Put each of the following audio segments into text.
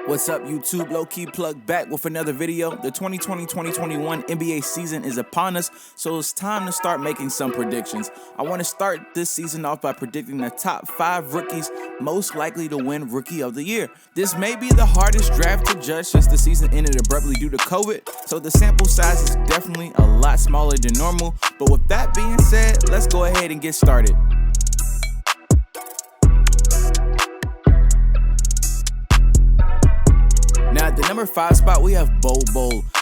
What's up, YouTube? Low-key plug back with another video. The 2020-2021 NBA season is upon us, so it's time to start making some predictions. I want to start this season off by predicting the top 5 rookies most likely to win Rookie of the Year. This may be the hardest draft to judge since the season ended abruptly due to COVID, so the sample size is definitely a lot smaller than normal. But with that being said, let's go ahead and get started. Now at the number 5 spot, we have Bol.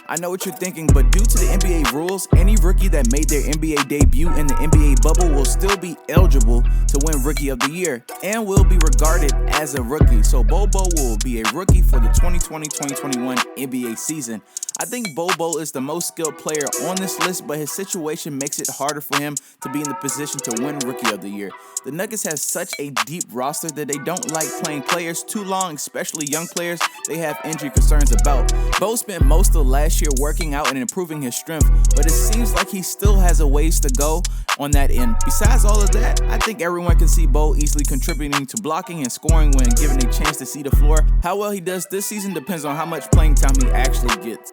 I know what you're thinking, but due to the NBA rules, any rookie that made their NBA debut in the NBA bubble will still be eligible to win Rookie of the Year and will be regarded as a rookie. So Bol will be a rookie for the 2020-2021 NBA season. I think Bol is the most skilled player on this list, but his situation makes it harder for him to be in the position to win Rookie of the Year. The Nuggets have such a deep roster that they don't like playing players too long, especially young players they have injury concerns about. Bo spent most of last year working out and improving his strength, but it seems like he still has a ways to go on that end. Besides all of that, I think everyone can see Bo easily contributing to blocking and scoring when given a chance to see the floor. How well he does this season depends on how much playing time he actually gets.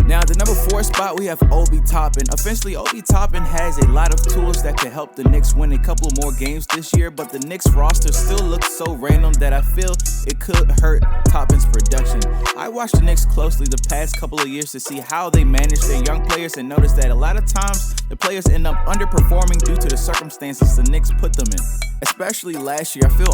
Now at the number 4 spot, we have Obi Toppin. Officially, Obi Toppin has a lot of tools that could help the Knicks win a couple more games this year, but the Knicks roster still looks so random that I feel it could hurt Toppin's production. I watched the Knicks closely the past couple of years to see how they manage their young players and noticed that a lot of times the players end up underperforming due to the circumstances the Knicks put them in. Especially last year, I feel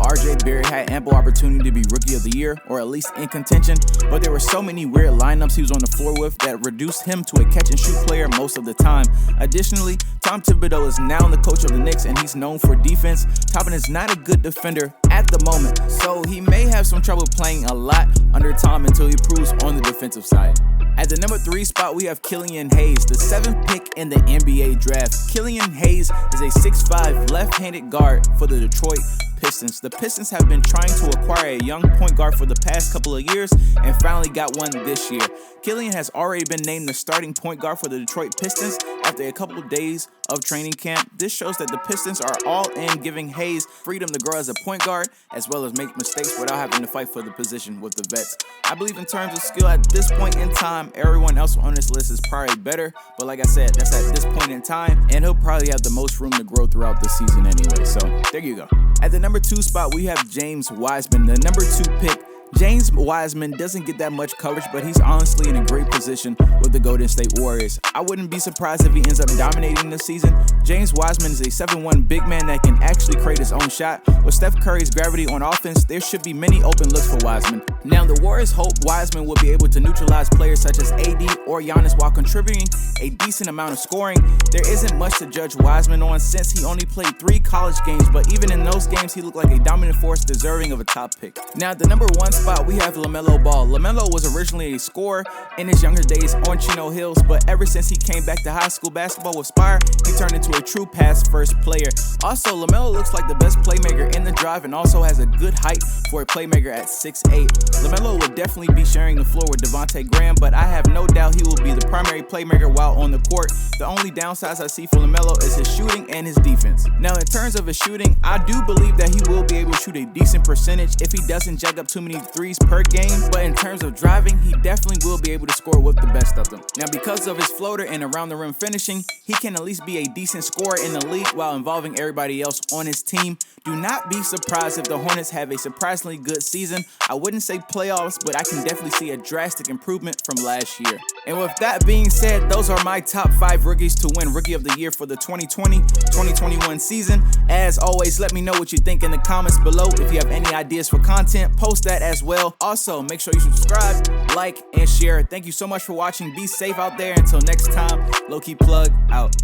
Barrett had ample opportunity to be Rookie of the Year, or at least in contention, but there were so many weird lineups he was on the floor with that reduced him to a catch-and-shoot player most of the time. Additionally, Tom Thibodeau is now the coach of the Knicks, and he's known for defense. Toppin is not a good defender at the moment, so he may have some trouble playing a lot under Tom until he proves on the defensive side. At the number 3 spot, we have Killian Hayes, the 7th pick in the NBA draft. Killian Hayes is a 6'5" left-handed guard for the Detroit Pistons. The Pistons have been trying to acquire a young point guard for the past couple of years and finally got one this year. Killian has already been named the starting point guard for the Detroit Pistons after a couple of days of training camp. This shows that the Pistons are all in, giving Hayes freedom to grow as a point guard as well as make mistakes without having to fight for the position with the vets. I believe in terms of skill at this point in time, everyone else on this list is probably better, but like I said, that's at this point in time, and he'll probably have the most room to grow throughout the season anyway, so there you go. At the number 2 spot, we have James Wiseman, the number 2 pick. James Wiseman doesn't get that much coverage, but he's honestly in a great position with the Golden State Warriors. I wouldn't be surprised if he ends up dominating this season. James Wiseman is a 7'1" big man that can actually create his own shot. With Steph Curry's gravity on offense, there should be many open looks for Wiseman. Now, the Warriors hope Wiseman will be able to neutralize players such as AD or Giannis while contributing a decent amount of scoring. There isn't much to judge Wiseman on since he only played 3 college games, but even in those games, he looked like a dominant force deserving of a top pick. Now, at the number 1 spot, we have Lamelo Ball. Lamelo was originally a scorer in his younger days on Chino Hills, but ever since he came back to high school basketball with Spire, he turned into a true pass-first player. Also, Lamelo looks like the best playmaker in the drive and also has a good height for a playmaker at 6'8". Lamelo will definitely be sharing the floor with Devontae Graham, but I have no doubt he will be the primary playmaker while on the court. The only downsides I see for Lamelo is his shooting and his defense. Now, in terms of his shooting, I do believe that he will be able to shoot a decent percentage if he doesn't jack up too many threes per game, but in terms of driving, he definitely will be able to score with the best of them. Now, because of his floater and around the rim finishing, he can at least be a decent scorer in the league while involving everybody else on his team. Do not be surprised if the Hornets have a surprisingly good season. I wouldn't say playoffs, but I can definitely see a drastic improvement from last year. And with that being said, those are my top 5 rookies to win Rookie of the Year for the 2020-2021 season. As always, let me know what you think in the comments below. If you have any ideas for content, post that as well. Also, make sure you subscribe, like, and share. Thank you so much for watching. Be safe out there. Until next time, Low-key Plug out.